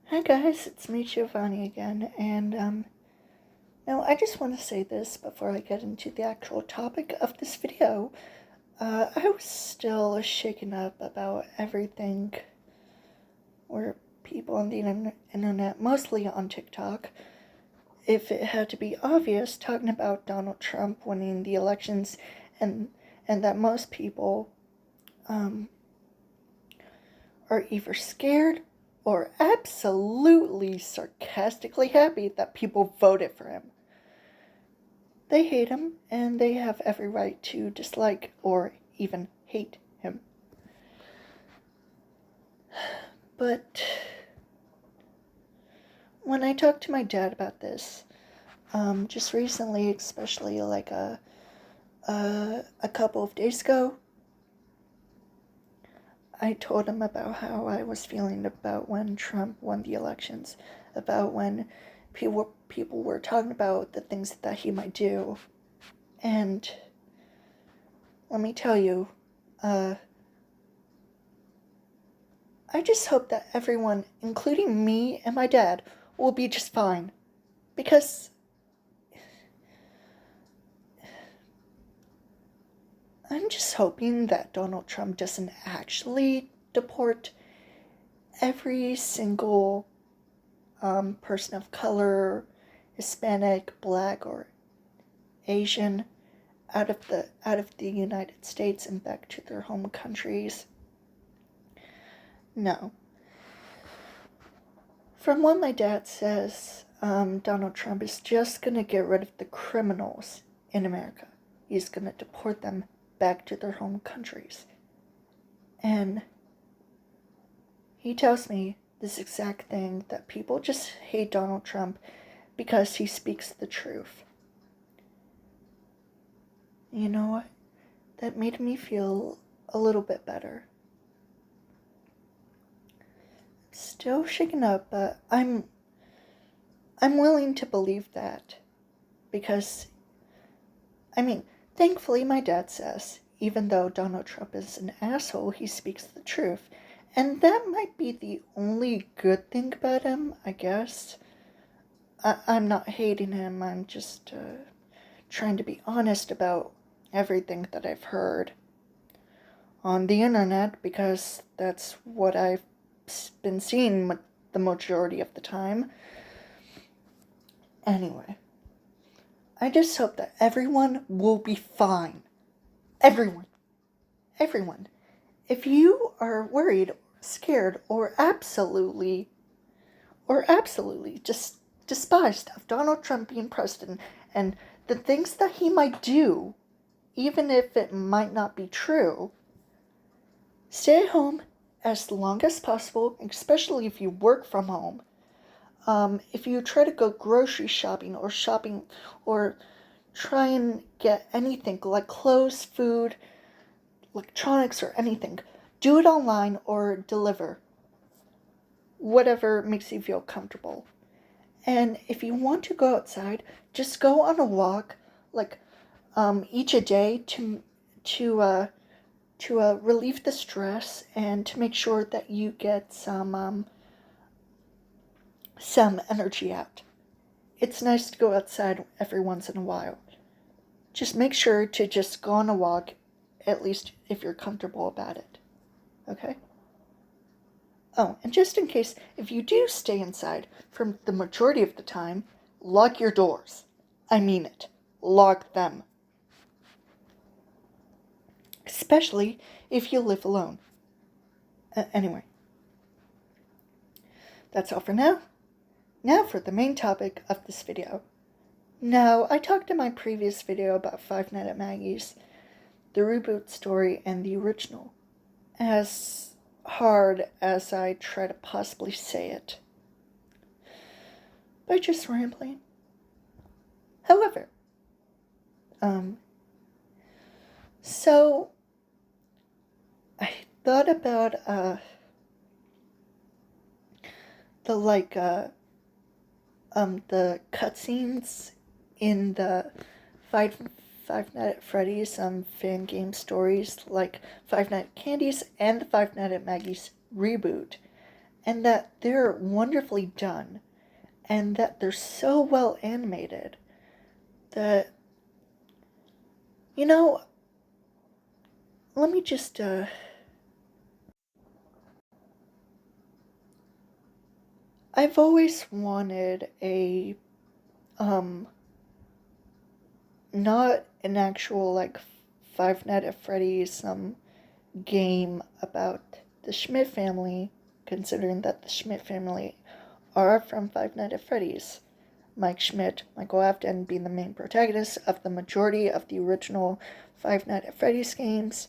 Hi guys, it's me Giovanni again, and now I just want to say this before I get into the actual topic of this video. I was still shaken up about everything where people on the internet, mostly on TikTok, if it had to be obvious, talking about Donald Trump winning the elections and that most people are either scared or absolutely sarcastically happy that people voted for him. They hate him, and they have every right to dislike or even hate him. But when I talked to my dad about this, just recently, especially like a couple of days ago, I told him about how I was feeling about when Trump won the elections, about when people were talking about the things that he might do. And let me tell you, I just hope that everyone, including me and my dad, will be just fine. Because I'm just hoping that Donald Trump doesn't actually deport every single person of color, Hispanic, Black, or Asian out of the United States and back to their home countries. No. From what my dad says, Donald Trump is just gonna get rid of the criminals in America. He's gonna deport them back to their home countries. And he tells me this exact thing, that people just hate Donald Trump because he speaks the truth. You know what? That made me feel a little bit better. Still shaken up, but I'm willing to believe that. Because, thankfully my dad says, even though Donald Trump is an asshole, he speaks the truth. And that might be the only good thing about him, I guess. I'm not hating him, I'm just trying to be honest about everything that I've heard on the internet, because that's what I've been seeing the majority of the time. Anyway, I just hope that everyone will be fine. Everyone. If you are worried, scared, or absolutely just despised of Donald Trump being president and the things that he might do, even if it might not be true, stay at home as long as possible, especially if you work from home. If you try to go grocery shopping or try and get anything like clothes, food, electronics, or anything, do it online or deliver. Whatever makes you feel comfortable. And if you want to go outside, just go on a walk, each a day to relieve the stress and to make sure that you get some energy out. It's nice to go outside every once in a while. Just make sure to just go on a walk, at least if you're comfortable about it. Okay? Oh, and just in case, if you do stay inside for the majority of the time, lock your doors. I mean it. Lock them. Especially if you live alone. Anyway. That's all for now. Now for the main topic of this video. Now, I talked in my previous video about Five Nights at Maggie's, the reboot story, and the original. As hard as I try to possibly say it. By just rambling. However, so I thought about the cutscenes in the Five Nights at Freddy's fan game stories, like Five Nights at Candy's and the Five Nights at Maggie's reboot. and that they're wonderfully done, and that they're so well animated that, you know, let me just, I've always wanted a, um, not an actual, like, Five Nights at Freddy's, game about the Schmidt family, considering that the Schmidt family are from Five Nights at Freddy's. Mike Schmidt, Michael Afton being the main protagonists of the majority of the original Five Nights at Freddy's games,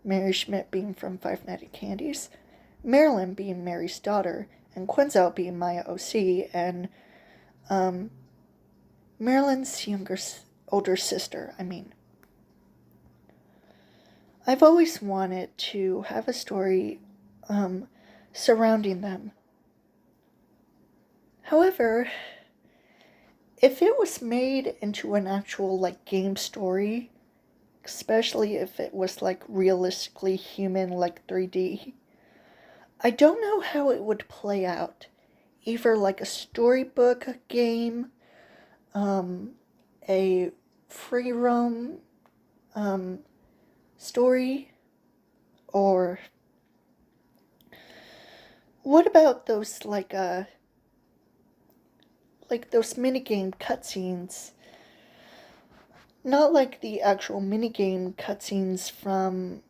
Mary Schmidt being from Five Nights at Candy's, Marilyn being Mary's daughter, and Quinzel being Maya OC, and Marilyn's older sister, I've always wanted to have a story surrounding them. However, if it was made into an actual, like, game story, especially if it was, like, realistically human, like 3D, I don't know how it would play out. Either like a storybook game, a free roam story, or what about those like those minigame cutscenes? Not like the actual minigame cutscenes from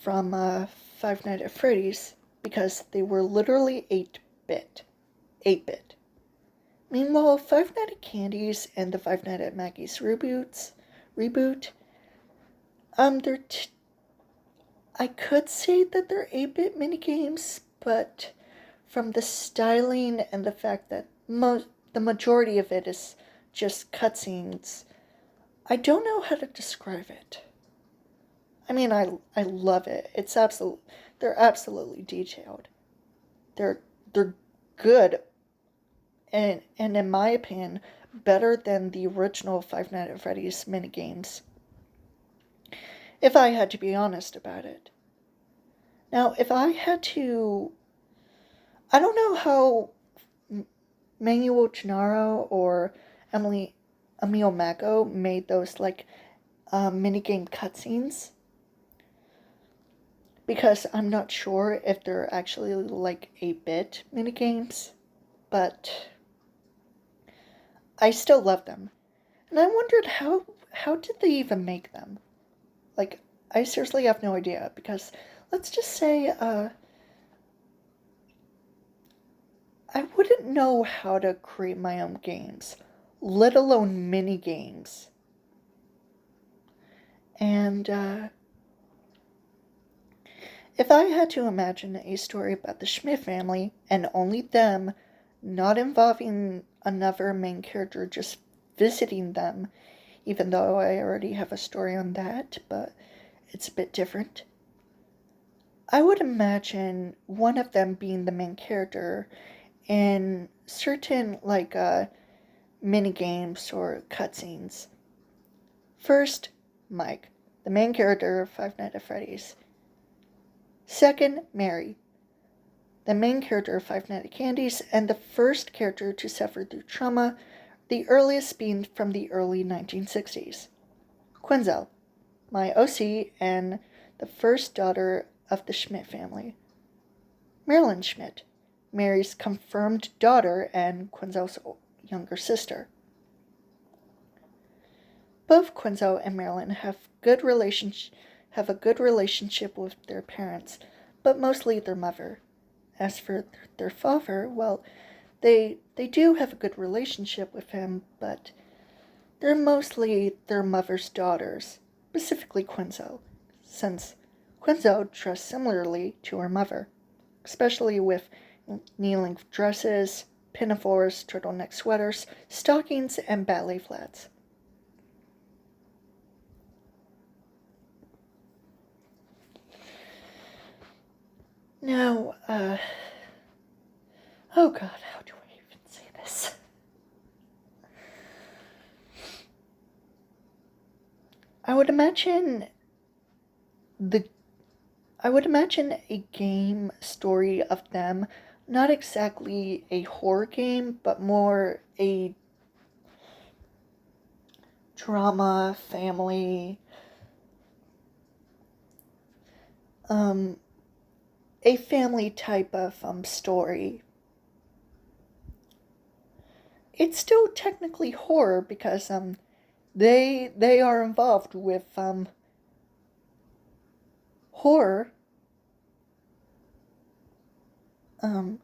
Five Nights at Freddy's, because they were literally 8-bit. 8-bit. Meanwhile, Five Nights at Candy's and the Five Nights at Maggie's reboot, I could say that they're 8-bit minigames, but from the styling and the fact that the majority of it is just cutscenes, I don't know how to describe it. I love it. They're absolutely detailed. They're good, and in my opinion, better than the original Five Nights at Freddy's minigames, if I had to be honest about it. Now, if I had to, I don't know how Manuel Gennaro or Emil Mago made those, like, minigame cutscenes, because I'm not sure if they're actually like 8-bit minigames, but I still love them. And I wondered how did they even make them? Like, I seriously have no idea, because let's just say I wouldn't know how to create my own games, let alone mini games. And if I had to imagine a story about the Schmidt family, and only them, not involving another main character, just visiting them, even though I already have a story on that, but it's a bit different, I would imagine one of them being the main character in certain, like, mini games or cutscenes. First, Mike, the main character of Five Nights at Freddy's. Second, Mary, the main character of Five Nights at Candy's, and the first character to suffer through trauma, the earliest being from the early 1960s. Quinzel, my OC, and the first daughter of the Schmidt family. Marilyn Schmidt, Mary's confirmed daughter and Quinzel's younger sister. Both Quinzel and Marilyn have a good relationship with their parents, but mostly their mother. As for their father, well, they do have a good relationship with him, but they're mostly their mother's daughters, specifically Quinzel, since Quinzel dressed similarly to her mother, especially with knee-length dresses, pinafores, turtleneck sweaters, stockings, and ballet flats. Now, oh God, how do I even say this? I would imagine a game story of them not exactly a horror game, but more a drama, family, a family type of story. It's still technically horror because they are involved with horror. Um,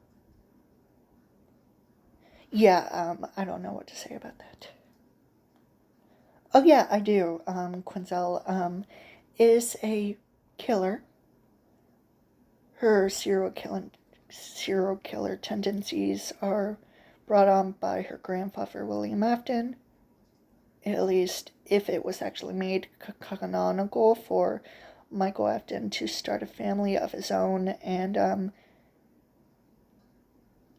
yeah, I don't know what to say about that. Oh yeah, I do. Quinzel is a killer. Her serial killer tendencies are brought on by her grandfather William Afton. At least if it was actually made canonical for Michael Afton to start a family of his own and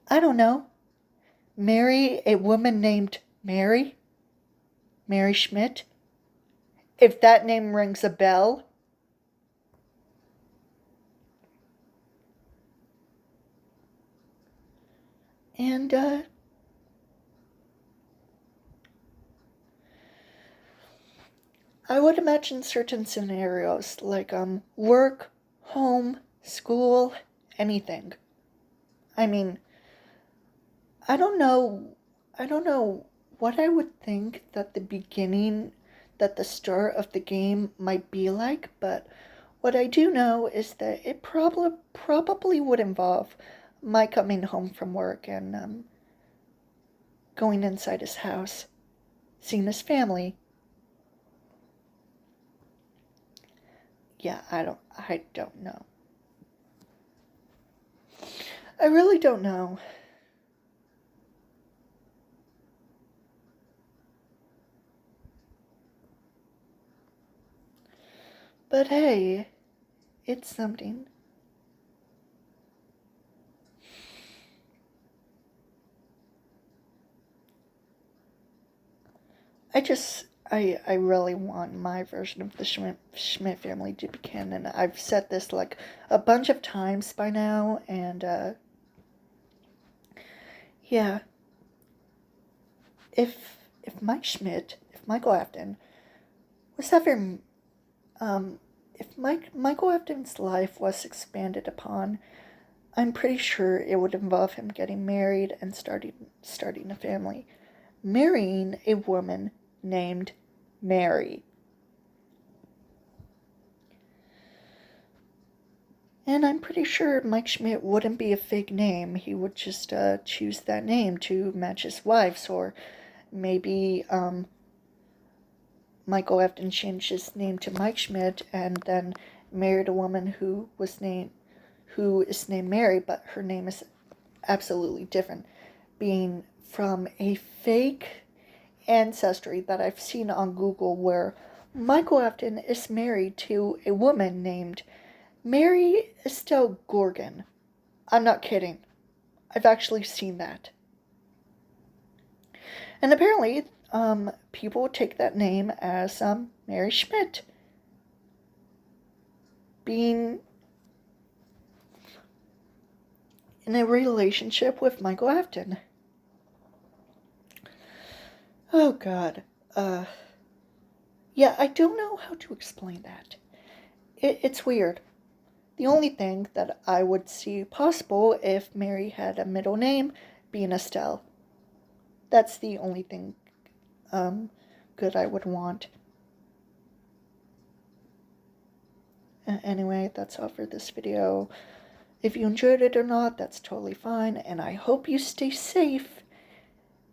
I don't know, marry a woman named Mary Schmidt. If that name rings a bell. And I would imagine certain scenarios like work, home, school, anything. I mean, I don't know what I would think that the start of the game might be like, but what I do know is that it probably would involve my coming home from work and going inside his house, seeing his family. Yeah, I don't know. I really don't know. But hey, it's something. I really want my version of the Schmidt family to be canon. I've said this like a bunch of times by now, and yeah, if if Michael Afton was ever, if Michael Afton's life was expanded upon, I'm pretty sure it would involve him getting married and starting a family, marrying a woman named Mary. And I'm pretty sure Mike Schmidt wouldn't be a fake name. He would just choose that name to match his wife's, or maybe Michael Afton changed his name to Mike Schmidt and then married a woman who is named Mary, but her name is absolutely different, being from a fake ancestry that I've seen on Google where Michael Afton is married to a woman named Mary Estelle Gorgon. I'm not kidding. I've actually seen that. And apparently, people take that name as Mary Schmidt being in a relationship with Michael Afton. Oh God. Yeah, I don't know how to explain that. It's weird. The only thing that I would see possible if Mary had a middle name being Estelle. That's the only thing good I would want. Anyway, that's all for this video. If you enjoyed it or not, that's totally fine, and I hope you stay safe,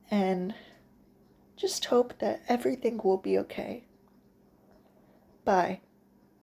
and just hope that everything will be okay. Bye.